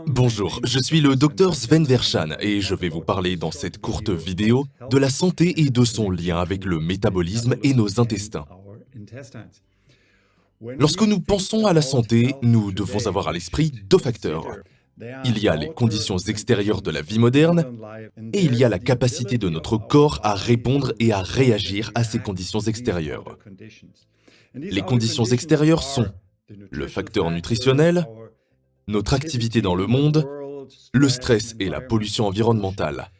Bonjour, je suis le docteur Sven Verschan et je vais vous parler dans cette courte vidéo de la santé et de son lien avec le métabolisme et nos intestins. Lorsque nous pensons à la santé, nous devons avoir à l'esprit deux facteurs. Il y a les conditions extérieures de la vie moderne et il y a la capacité de notre corps à répondre et à réagir à ces conditions extérieures. Les conditions extérieures sont le facteur nutritionnel, notre activité dans le monde, le stress et la pollution environnementale.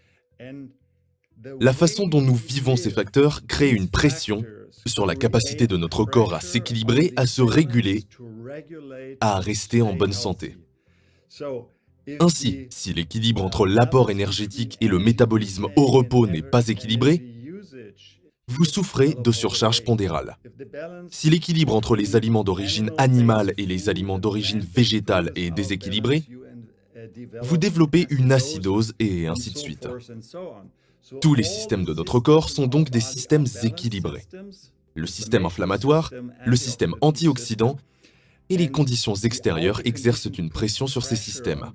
La façon dont nous vivons ces facteurs crée une pression sur la capacité de notre corps à s'équilibrer, à se réguler, à rester en bonne santé. Ainsi, si l'équilibre entre l'apport énergétique et le métabolisme au repos n'est pas équilibré, vous souffrez de surcharge pondérale. Si l'équilibre entre les aliments d'origine animale et les aliments d'origine végétale est déséquilibré, vous développez une acidose et ainsi de suite. Tous les systèmes de notre corps sont donc des systèmes équilibrés. Le système inflammatoire, le système antioxydant et les conditions extérieures exercent une pression sur ces systèmes.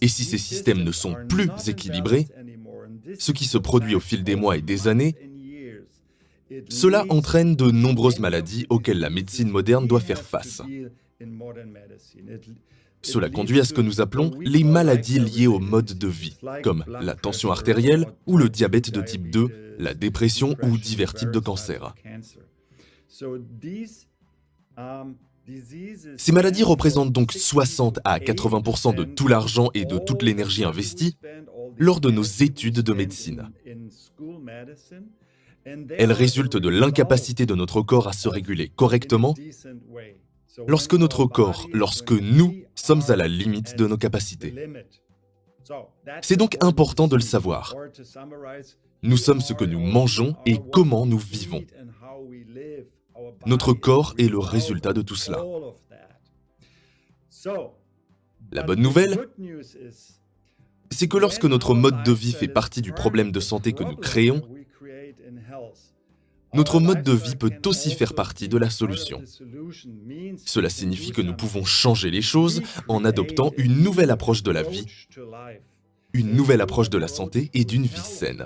Et si ces systèmes ne sont plus équilibrés, ce qui se produit au fil des mois et des années, cela entraîne de nombreuses maladies auxquelles la médecine moderne doit faire face. Cela conduit à ce que nous appelons les maladies liées au mode de vie, comme la tension artérielle ou le diabète de type 2, la dépression ou divers types de cancers. Ces maladies représentent donc 60 à 80% de tout l'argent et de toute l'énergie investie lors de nos études de médecine. Elles résultent de l'incapacité de notre corps à se réguler correctement lorsque nous sommes à la limite de nos capacités. C'est donc important de le savoir. Nous sommes ce que nous mangeons et comment nous vivons. Notre corps est le résultat de tout cela. La bonne nouvelle, c'est que lorsque notre mode de vie fait partie du problème de santé que nous créons, notre mode de vie peut aussi faire partie de la solution. Cela signifie que nous pouvons changer les choses en adoptant une nouvelle approche de la vie, une nouvelle approche de la santé et d'une vie saine.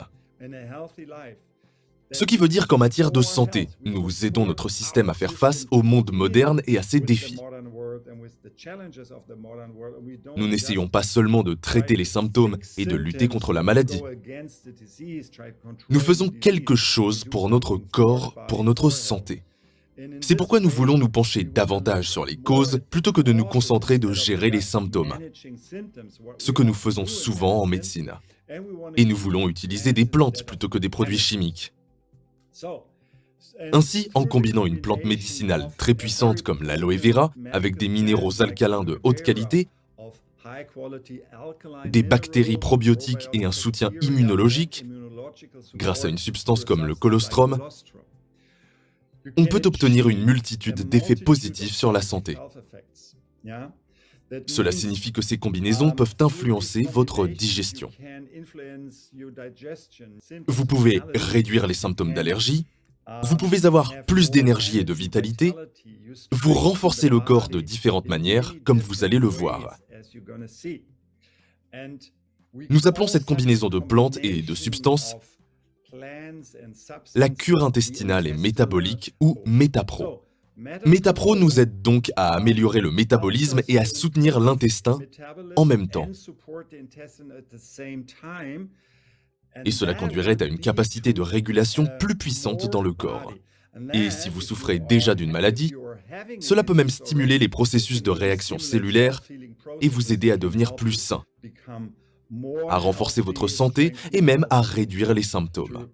Ce qui veut dire qu'en matière de santé, nous aidons notre système à faire face au monde moderne et à ses défis. Nous n'essayons pas seulement de traiter les symptômes et de lutter contre la maladie. Nous faisons quelque chose pour notre corps, pour notre santé. C'est pourquoi nous voulons nous pencher davantage sur les causes plutôt que de nous concentrer de gérer les symptômes, ce que nous faisons souvent en médecine. Et nous voulons utiliser des plantes plutôt que des produits chimiques. Ainsi, en combinant une plante médicinale très puissante comme l'aloe vera avec des minéraux alcalins de haute qualité, des bactéries probiotiques et un soutien immunologique, grâce à une substance comme le colostrum, on peut obtenir une multitude d'effets positifs sur la santé. Cela signifie que ces combinaisons peuvent influencer votre digestion. Vous pouvez réduire les symptômes d'allergie, vous pouvez avoir plus d'énergie et de vitalité, vous renforcez le corps de différentes manières, comme vous allez le voir. Nous appelons cette combinaison de plantes et de substances la cure intestinale et métabolique ou Métapro. Métapro nous aide donc à améliorer le métabolisme et à soutenir l'intestin en même temps. Et cela conduirait à une capacité de régulation plus puissante dans le corps. Et si vous souffrez déjà d'une maladie, cela peut même stimuler les processus de réaction cellulaire et vous aider à devenir plus sain, à renforcer votre santé et même à réduire les symptômes.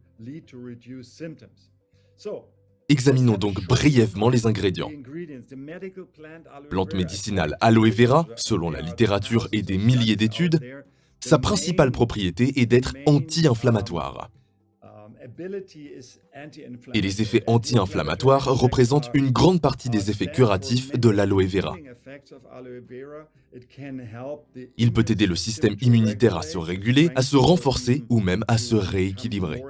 Examinons donc brièvement les ingrédients. Plante médicinale aloe vera, selon la littérature et des milliers d'études, sa principale propriété est d'être anti-inflammatoire. Et les effets anti-inflammatoires représentent une grande partie des effets curatifs de l'aloe vera. Il peut aider le système immunitaire à se réguler, à se renforcer ou même à se rééquilibrer.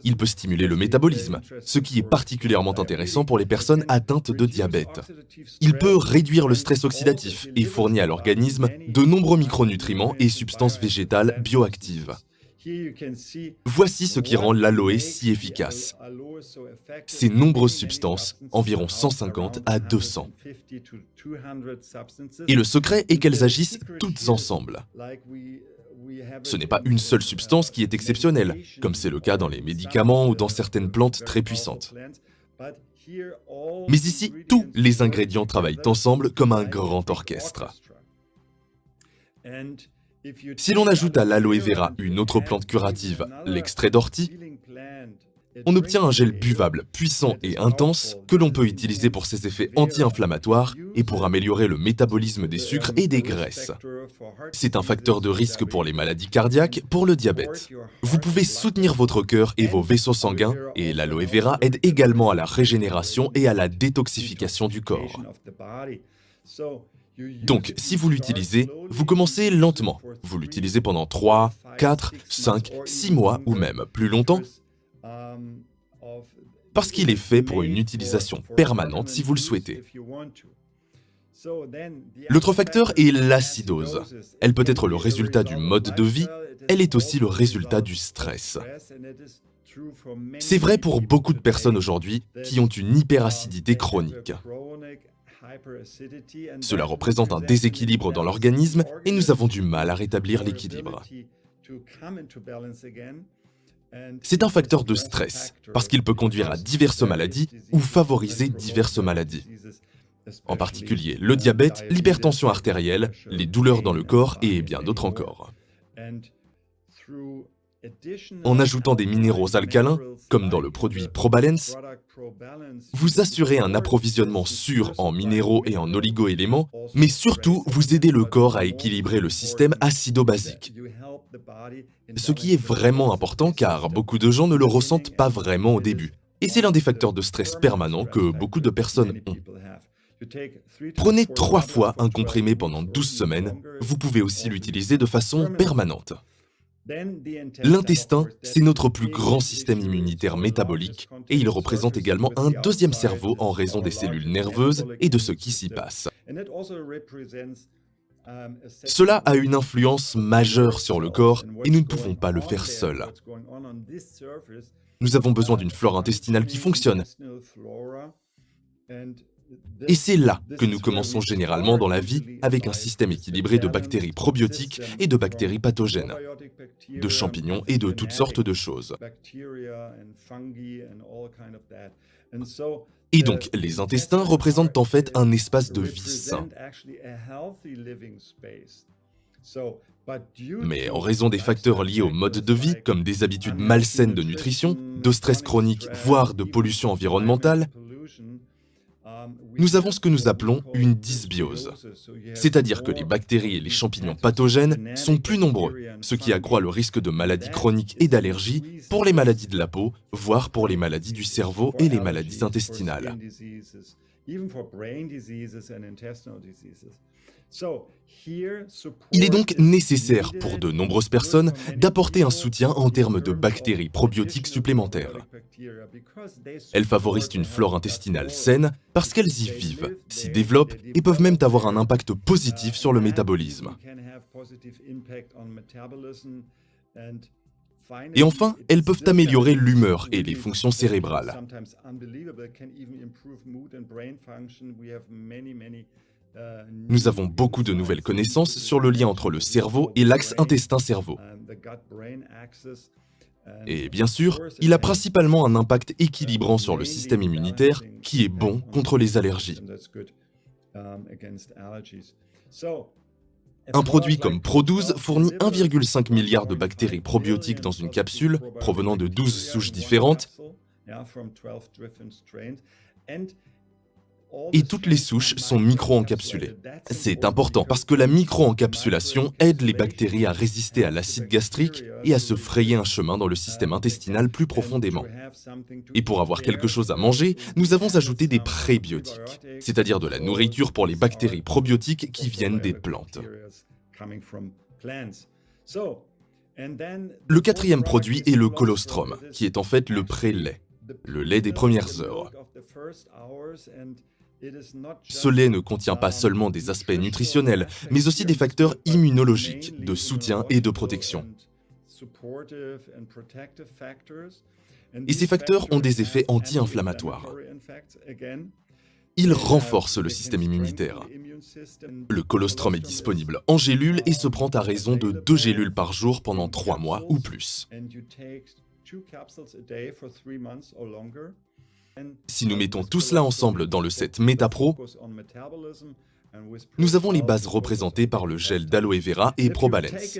Il peut stimuler le métabolisme, ce qui est particulièrement intéressant pour les personnes atteintes de diabète. Il peut réduire le stress oxydatif et fournir à l'organisme de nombreux micronutriments et substances végétales bioactives. Voici ce qui rend l'aloe si efficace. Ces nombreuses substances, environ 150 à 200. Et le secret est qu'elles agissent toutes ensemble. Ce n'est pas une seule substance qui est exceptionnelle, comme c'est le cas dans les médicaments ou dans certaines plantes très puissantes. Mais ici, tous les ingrédients travaillent ensemble comme un grand orchestre. Si l'on ajoute à l'aloe vera une autre plante curative, l'extrait d'ortie, on obtient un gel buvable, puissant et intense que l'on peut utiliser pour ses effets anti-inflammatoires et pour améliorer le métabolisme des sucres et des graisses. C'est un facteur de risque pour les maladies cardiaques, pour le diabète. Vous pouvez soutenir votre cœur et vos vaisseaux sanguins, et l'aloe vera aide également à la régénération et à la détoxification du corps. Donc, si vous l'utilisez, vous commencez lentement. Vous l'utilisez pendant 3, 4, 5, 6 mois ou même plus longtemps, parce qu'il est fait pour une utilisation permanente si vous le souhaitez. L'autre facteur est l'acidose. Elle peut être le résultat du mode de vie, elle est aussi le résultat du stress. C'est vrai pour beaucoup de personnes aujourd'hui qui ont une hyperacidité chronique. Cela représente un déséquilibre dans l'organisme et nous avons du mal à rétablir l'équilibre. C'est un facteur de stress, parce qu'il peut conduire à diverses maladies ou favoriser diverses maladies. En particulier le diabète, l'hypertension artérielle, les douleurs dans le corps et bien d'autres encore. En ajoutant des minéraux alcalins, comme dans le produit ProBalance, vous assurez un approvisionnement sûr en minéraux et en oligo-éléments, mais surtout vous aidez le corps à équilibrer le système acido-basique. Ce qui est vraiment important car beaucoup de gens ne le ressentent pas vraiment au début. Et c'est l'un des facteurs de stress permanent que beaucoup de personnes ont. Prenez 3 fois un comprimé pendant 12 semaines, vous pouvez aussi l'utiliser de façon permanente. L'intestin, c'est notre plus grand système immunitaire métabolique et il représente également un deuxième cerveau en raison des cellules nerveuses et de ce qui s'y passe. Cela a une influence majeure sur le corps et nous ne pouvons pas le faire seuls. Nous avons besoin d'une flore intestinale qui fonctionne. Et c'est là que nous commençons généralement dans la vie avec un système équilibré de bactéries probiotiques et de bactéries pathogènes, de champignons et de toutes sortes de choses. Et donc, les intestins représentent en fait un espace de vie sain. Mais en raison des facteurs liés au mode de vie, comme des habitudes malsaines de nutrition, de stress chronique, voire de pollution environnementale, nous avons ce que nous appelons une dysbiose. C'est-à-dire que les bactéries et les champignons pathogènes sont plus nombreux, ce qui accroît le risque de maladies chroniques et d'allergies pour les maladies de la peau, voire pour les maladies du cerveau et les maladies intestinales. Il est donc nécessaire pour de nombreuses personnes d'apporter un soutien en termes de bactéries probiotiques supplémentaires. Elles favorisent une flore intestinale saine parce qu'elles y vivent, s'y développent et peuvent même avoir un impact positif sur le métabolisme. Et enfin, elles peuvent améliorer l'humeur et les fonctions cérébrales. Nous avons beaucoup de nouvelles connaissances sur le lien entre le cerveau et l'axe intestin-cerveau. Et bien sûr, il a principalement un impact équilibrant sur le système immunitaire qui est bon contre les allergies. Un produit comme Pro12 fournit 1,5 milliard de bactéries probiotiques dans une capsule provenant de 12 souches différentes. et toutes les souches sont micro-encapsulées. C'est important parce que la micro-encapsulation aide les bactéries à résister à l'acide gastrique et à se frayer un chemin dans le système intestinal plus profondément. Et pour avoir quelque chose à manger, nous avons ajouté des prébiotiques, c'est-à-dire de la nourriture pour les bactéries probiotiques qui viennent des plantes. Le quatrième produit est le colostrum, qui est en fait le pré-lait, le lait des premières heures. Ce lait ne contient pas seulement des aspects nutritionnels, mais aussi des facteurs immunologiques, de soutien et de protection. Et ces facteurs ont des effets anti-inflammatoires. Ils renforcent le système immunitaire. Le colostrum est disponible en gélules et se prend à raison de 2 gélules par jour pendant 3 mois ou plus. Si nous mettons tout cela ensemble dans le set MetaPro, nous avons les bases représentées par le gel d'aloe vera et Probalance.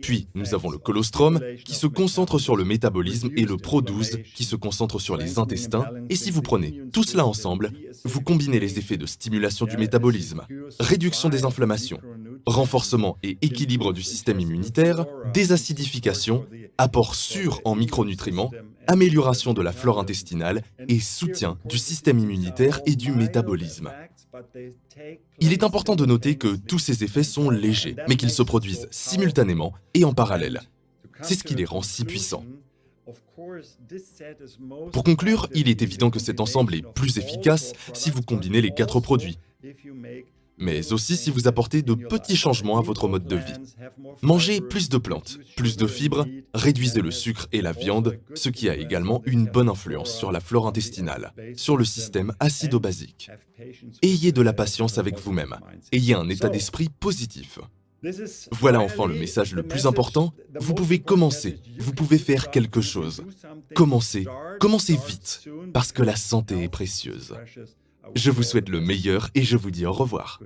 Puis, nous avons le colostrum qui se concentre sur le métabolisme et le Pro12 qui se concentre sur les intestins. Et si vous prenez tout cela ensemble, vous combinez les effets de stimulation du métabolisme, réduction des inflammations, renforcement et équilibre du système immunitaire, désacidification, apport sûr en micronutriments, amélioration de la flore intestinale et soutien du système immunitaire et du métabolisme. Il est important de noter que tous ces effets sont légers, mais qu'ils se produisent simultanément et en parallèle. C'est ce qui les rend si puissants. Pour conclure, il est évident que cet ensemble est plus efficace si vous combinez les 4 produits, mais aussi si vous apportez de petits changements à votre mode de vie. Mangez plus de plantes, plus de fibres, réduisez le sucre et la viande, ce qui a également une bonne influence sur la flore intestinale, sur le système acido-basique. Ayez de la patience avec vous-même, ayez un état d'esprit positif. Voilà enfin le message le plus important, vous pouvez commencer, vous pouvez faire quelque chose. Commencez vite, parce que la santé est précieuse. Je vous souhaite le meilleur et je vous dis au revoir.